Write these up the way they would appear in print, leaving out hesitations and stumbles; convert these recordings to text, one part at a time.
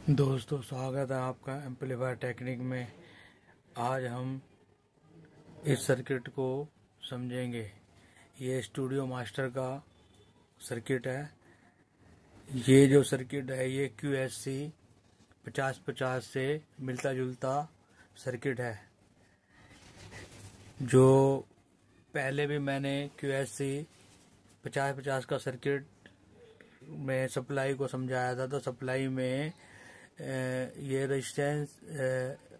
दोस्तों, स्वागत है आपका एम्पलीफायर टेक्निक में। आज हम इस सर्किट को समझेंगे। ये स्टूडियो मास्टर का सर्किट है। ये जो सर्किट है ये QSC 5050 से मिलता जुलता सर्किट है। जो पहले भी मैंने QSC 5050 का सर्किट में सप्लाई को समझाया था। तो सप्लाई में ये रेजिस्टेंस,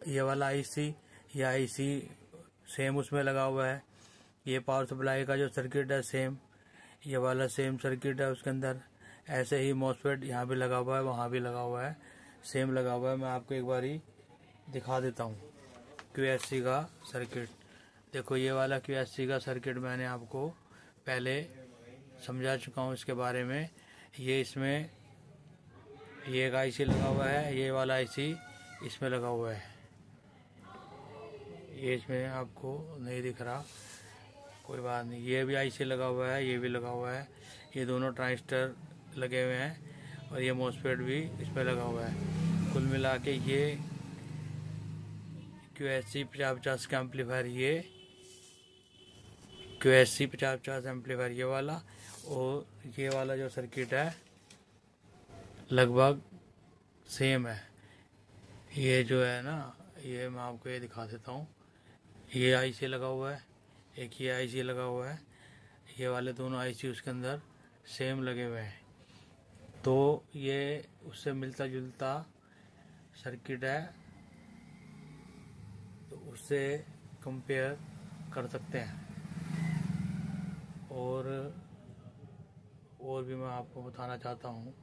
ये वाला आईसी, ये आईसी सेम उसमें लगा हुआ है। ये पावर सप्लाई का जो सर्किट है सेम, ये वाला सेम सर्किट है उसके अंदर। ऐसे ही मॉसफेट यहाँ भी लगा हुआ है, वहाँ भी लगा हुआ है, सेम लगा हुआ है। मैं आपको एक बारी दिखा देता हूँ QSC का सर्किट। देखो, ये वाला QSC का सर्किट मैंने आपको पहले समझा चुका हूँ इसके बारे में। ये इसमें ये एक आईसी लगा हुआ है, ये वाला आईसी इसमें लगा हुआ है। ये इसमें आपको नहीं दिख रहा, कोई बात नहीं। ये भी आईसी लगा हुआ है, ये भी लगा हुआ है। ये दोनों ट्रांजिस्टर लगे हुए हैं और ये मॉसफेट भी इसमें लगा हुआ है। कुल मिला के ये QSC 5050 का एम्पलीफायर, ये QSC 5050 एम्पलीफायर ये वाला, और ये वाला जो सर्किट है लगभग सेम है। ये जो है ना, ये मैं आपको ये दिखा देता हूँ। ये आईसी लगा हुआ है, एक ये आईसी लगा हुआ है, ये वाले दोनों आईसी उसके अंदर सेम लगे हुए हैं। तो ये उससे मिलता जुलता सर्किट है, तो उससे कंपेयर कर सकते हैं। और भी मैं आपको बताना चाहता हूँ।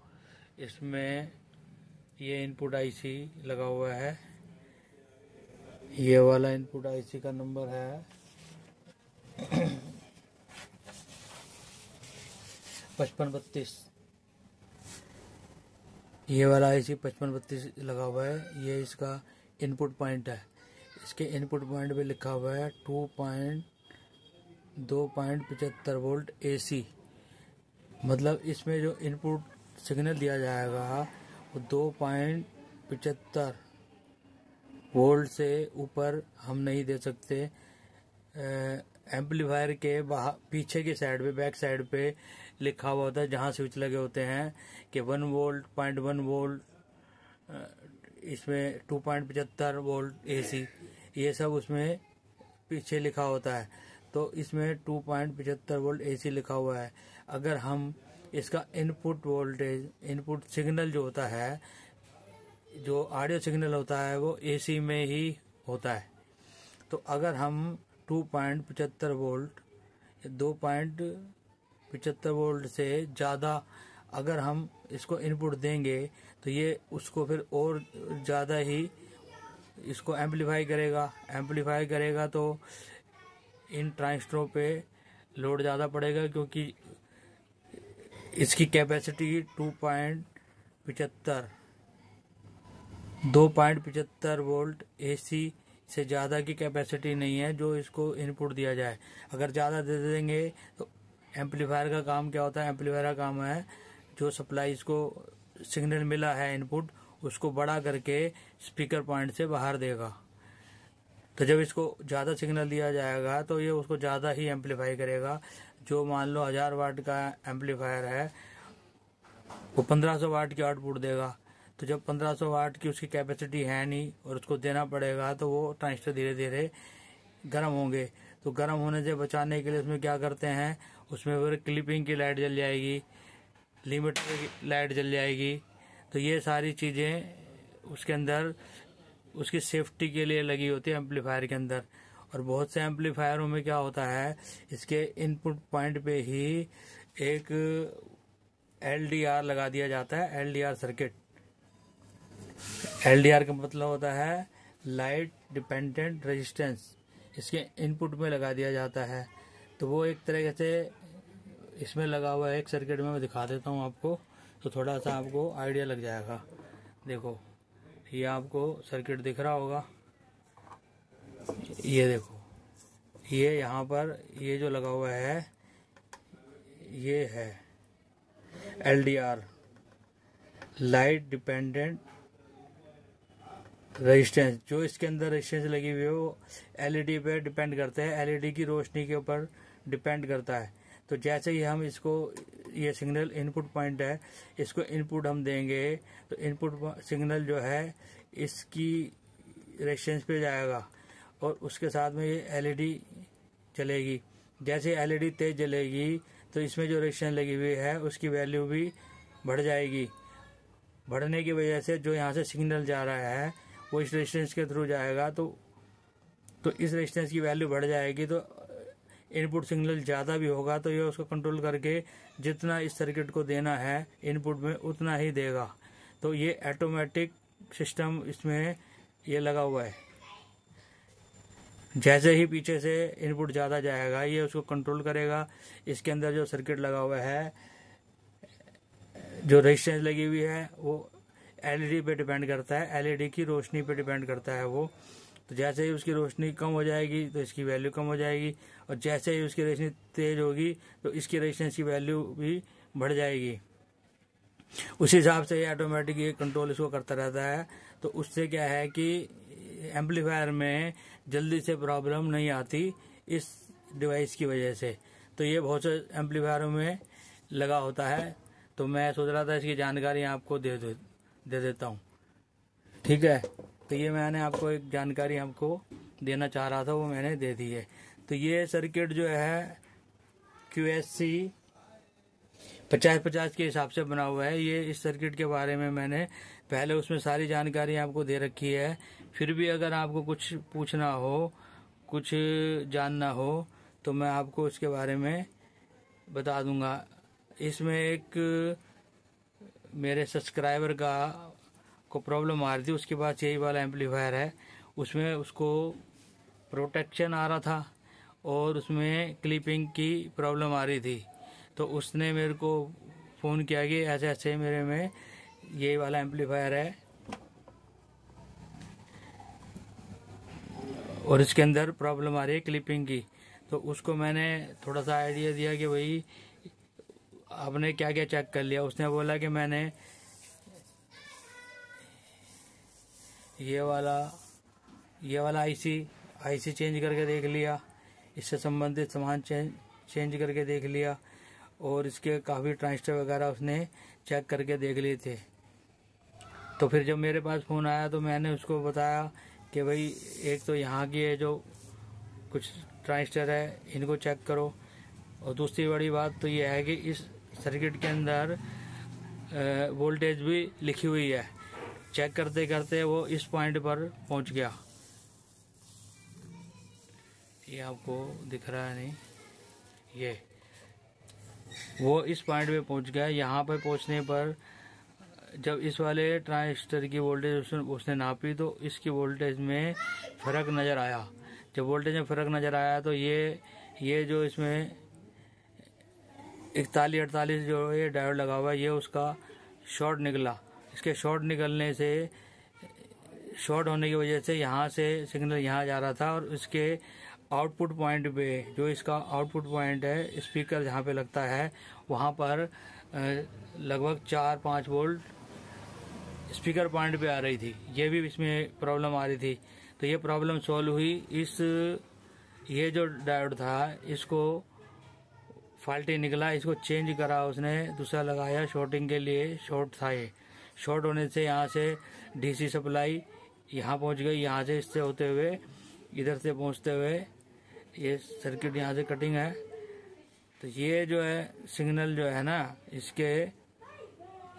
इसमें ये इनपुट आईसी लगा हुआ है, ये वाला इनपुट आईसी का नंबर है 5532। ये वाला आईसी 5532 लगा हुआ है। ये इसका इनपुट पॉइंट है। इसके इनपुट पॉइंट पे लिखा हुआ है 2.75 वोल्ट AC। मतलब इसमें जो इनपुट सिग्नल दिया जाएगा वो 2.75 वोल्ट से ऊपर हम नहीं दे सकते। एम्पलीफायर के पीछे की साइड पे, बैक साइड पे लिखा हुआ होता है, जहाँ स्विच लगे होते हैं कि 1 वोल्ट, 0.1 वोल्ट, इसमें 2.75 वोल्ट AC, ये सब उसमें पीछे लिखा होता है। तो इसमें 2.75 वोल्ट AC लिखा हुआ है। अगर हम इसका इनपुट वोल्टेज, इनपुट सिग्नल जो होता है, जो ऑडियो सिग्नल होता है, वो AC में ही होता है। तो अगर हम 2.75 वोल्ट, 2.75 वोल्ट से ज़्यादा अगर हम इसको इनपुट देंगे तो ये उसको फिर और ज़्यादा ही इसको एम्पलीफाई करेगा। तो इन ट्रांजिस्टरों पे लोड ज़्यादा पड़ेगा, क्योंकि इसकी कैपेसिटी 2.75 वोल्ट AC से ज़्यादा की कैपेसिटी नहीं है जो इसको इनपुट दिया जाए। अगर ज़्यादा दे देंगे तो एम्पलीफायर का काम क्या होता है? एम्पलीफायर का काम है जो सप्लाई इसको सिग्नल मिला है इनपुट, उसको बड़ा करके स्पीकर पॉइंट से बाहर देगा। तो जब इसको ज़्यादा सिग्नल दिया जाएगा तो ये उसको ज़्यादा ही एम्पलीफाई करेगा। जो मान लो 1000 वाट का एम्पलीफायर है, वो 1500 वाट की आउटपुट देगा। तो जब 1500 वाट की उसकी कैपेसिटी है नहीं और उसको देना पड़ेगा, तो वो ट्रांजिस्टर धीरे धीरे गर्म होंगे। तो गर्म होने से बचाने के लिए उसमें क्या करते हैं, उसमें फिर क्लिपिंग की लाइट जल जाएगी, लिमिटर की लाइट जल जाएगी। तो ये सारी चीज़ें उसके अंदर उसकी सेफ्टी के लिए लगी होती है एम्पलीफायर के अंदर। और बहुत से एम्पलीफायरों में क्या होता है, इसके इनपुट पॉइंट पे ही एक LDR लगा दिया जाता है, LDR सर्किट। LDR का मतलब होता है लाइट डिपेंडेंट रेजिस्टेंस। इसके इनपुट में लगा दिया जाता है। तो वो एक तरह से इसमें लगा हुआ है। एक सर्किट में मैं दिखा देता हूँ आपको, तो थोड़ा सा आपको आइडिया लग जाएगा। देखो, ये आपको सर्किट दिख रहा होगा। ये देखो, ये यहाँ पर ये जो लगा हुआ है ये है LDR, लाइट डिपेंडेंट रेजिस्टेंस जो इसके अंदर रेजिस्टेंस लगी हुई है वो एलईडी पे डिपेंड करते हैं, एलईडी की रोशनी के ऊपर डिपेंड करता है। तो जैसे ही हम इसको, ये सिग्नल इनपुट पॉइंट है, इसको इनपुट हम देंगे तो इनपुट सिग्नल जो है इसकी रेजिस्टेंस पे जाएगा और उसके साथ में ये एलईडी चलेगी। जैसे एलईडी तेज जलेगी तो इसमें जो रेजिस्टेंस लगी हुई है उसकी वैल्यू भी बढ़ जाएगी। बढ़ने की वजह से जो यहाँ से सिग्नल जा रहा है वो इस रेजिस्टेंस के थ्रू जाएगा, तो इस रेजिस्टेंस की वैल्यू बढ़ जाएगी। तो इनपुट सिग्नल ज़्यादा भी होगा तो ये उसको कंट्रोल करके जितना इस सर्किट को देना है इनपुट में उतना ही देगा। तो ये ऑटोमेटिक सिस्टम इसमें ये लगा हुआ है। जैसे ही पीछे से इनपुट ज़्यादा जाएगा ये उसको कंट्रोल करेगा। इसके अंदर जो सर्किट लगा हुआ है, जो रेजिस्टेंस लगी हुई है वो एलईडी पे डिपेंड करता है, एलईडी की रोशनी पे डिपेंड करता है वो। तो जैसे ही उसकी रोशनी कम हो जाएगी तो इसकी वैल्यू कम हो जाएगी, और जैसे ही उसकी रोशनी तेज होगी तो इसकी रेजिस्टेंस की वैल्यू भी बढ़ जाएगी। उस हिसाब से ये ऑटोमेटिक ये कंट्रोल इसको करता रहता है। तो उससे क्या है कि एम्पलीफायर में जल्दी से प्रॉब्लम नहीं आती इस डिवाइस की वजह से। तो ये बहुत से एम्पलीफायरों में लगा होता है। तो मैं सोच रहा था इसकी जानकारी आपको दे देता हूँ, ठीक है। तो ये मैंने आपको एक जानकारी आपको देना चाह रहा था, वो मैंने दे दी है। तो ये सर्किट जो है QSC 50-50 के हिसाब से बना हुआ है। ये इस सर्किट के बारे में मैंने पहले उसमें सारी जानकारी आपको दे रखी है। फिर भी अगर आपको कुछ पूछना हो, कुछ जानना हो तो मैं आपको उसके बारे में बता दूंगा। इसमें एक मेरे सब्सक्राइबर को प्रॉब्लम आ रही थी, उसके पास यही वाला एम्पलीफायर है, उसमें उसको प्रोटेक्शन आ रहा था और उसमें क्लिपिंग की प्रॉब्लम आ रही थी। तो उसने मेरे को फ़ोन किया कि ऐसे ऐसे मेरे में यही वाला एम्पलीफायर है और इसके अंदर प्रॉब्लम आ रही है क्लिपिंग की। तो उसको मैंने थोड़ा सा आइडिया दिया कि भाई आपने क्या क्या चेक कर लिया। उसने बोला कि मैंने ये वाला आईसी चेंज करके देख लिया, इससे संबंधित सामान चेंज करके देख लिया, और इसके काफ़ी ट्रांजिस्टर वगैरह उसने चेक करके देख लिए थे। तो फिर जब मेरे पास फ़ोन आया तो मैंने उसको बताया कि भाई एक तो यहाँ की है जो कुछ ट्रांजिस्टर है इनको चेक करो, और दूसरी बड़ी बात तो ये है कि इस सर्किट के अंदर वोल्टेज भी लिखी हुई है। चेक करते करते वो इस पॉइंट पर पहुंच गया, ये आपको दिख रहा है नहीं, ये वो इस पॉइंट पे पहुंच गया। यहाँ पर पहुंचने पर जब इस वाले ट्रांजिस्टर की वोल्टेज उसने नापी तो इसकी वोल्टेज में फ़र्क नज़र आया। जब वोल्टेज में फ़र्क नज़र आया तो ये जो इसमें 41-48 जो ये डायोड लगा हुआ है ये उसका शॉर्ट निकला। इसके शॉर्ट निकलने से, शॉर्ट होने की वजह से यहाँ से सिग्नल यहाँ जा रहा था, और इसके आउटपुट पॉइंट पे, जो इसका आउटपुट पॉइंट है स्पीकर जहाँ पे लगता है वहाँ पर लगभग 4-5 वोल्ट स्पीकर पॉइंट पे आ रही थी। ये भी इसमें प्रॉब्लम आ रही थी। तो ये प्रॉब्लम सॉल्व हुई। ये जो डायोड था इसको फॉल्टी निकला, इसको चेंज करा उसने, दूसरा लगाया शॉर्टिंग के लिए। शॉर्ट था ये, शॉर्ट होने से यहाँ से डीसी सप्लाई यहाँ पहुँच गई, यहाँ से इससे होते हुए इधर से पहुँचते हुए ये सर्किट यहाँ से कटिंग है। तो ये जो है सिग्नल जो है ना इसके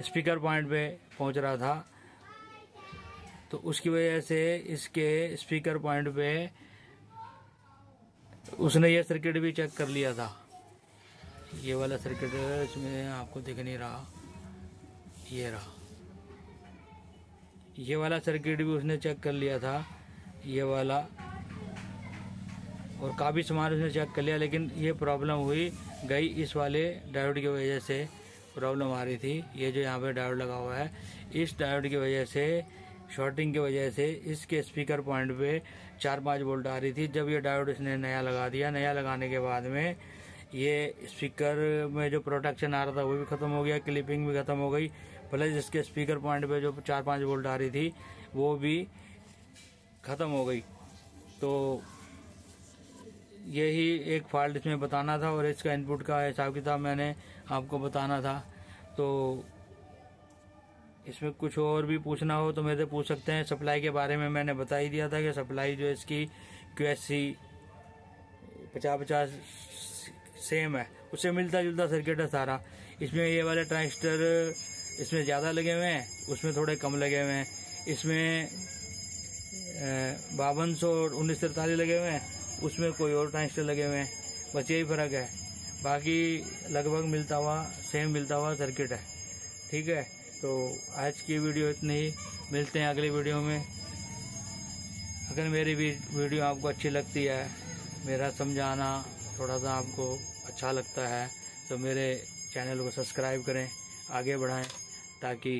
स्पीकर पॉइंट पे पहुँच रहा था, तो उसकी वजह से इसके स्पीकर पॉइंट पे उसने ये सर्किट भी चेक कर लिया था। ये वाला सर्किट इसमें आपको दिख नहीं रहा, ये रहा, ये वाला सर्किट भी उसने चेक कर लिया था, ये वाला, और काफ़ी सामान उसने चेक कर लिया। लेकिन ये प्रॉब्लम हुई गई इस वाले डायोड की वजह से प्रॉब्लम आ रही थी। ये जो यहाँ पे डायोड लगा हुआ है, इस डायोड की वजह से, शॉर्टिंग की वजह से इसके स्पीकर पॉइंट पे 4-5 वोल्ट आ रही थी। जब ये डायोड इसने नया लगा दिया, नया लगाने के बाद में ये स्पीकर में जो प्रोटेक्शन आ रहा था वो भी ख़त्म हो गया, क्लिपिंग भी ख़त्म हो गई, प्लस इसके स्पीकर पॉइंट पे जो 4-5 वोल्ट आ रही थी वो भी ख़त्म हो गई। तो यही एक फॉल्ट इसमें बताना था और इसका इनपुट का हिसाब किताब मैंने आपको बताना था। तो इसमें कुछ और भी पूछना हो तो मेरे से पूछ सकते हैं। सप्लाई के बारे में मैंने बता ही दिया था कि सप्लाई जो इसकी QSC 50-50 सेम है, उससे मिलता जुलता सर्किट है सारा। इसमें ये वाले ट्रांजिस्टर इसमें ज़्यादा लगे हुए हैं, उसमें थोड़े कम लगे हुए हैं। इसमें 5200 और 1943 लगे हुए हैं, उसमें कोई और ट्रांजिस्टर लगे हुए हैं। बस यही फ़र्क है, बाकी लगभग मिलता हुआ सेम मिलता हुआ सर्किट है। ठीक है, तो आज की वीडियो इतनी ही। मिलते हैं अगली वीडियो में। अगर मेरी वीडियो आपको अच्छी लगती है, मेरा समझाना थोड़ा सा आपको अच्छा लगता है, तो मेरे चैनल को सब्सक्राइब करें, आगे बढ़ाएं, ताकि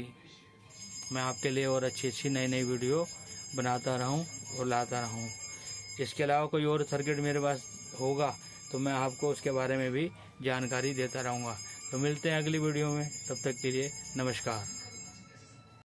मैं आपके लिए और अच्छी नई वीडियो बनाता रहूं और लाता रहूं। इसके अलावा कोई और सर्किट मेरे पास होगा तो मैं आपको उसके बारे में भी जानकारी देता रहूँगा। तो मिलते हैं अगली वीडियो में, तब तक के लिए नमस्कार।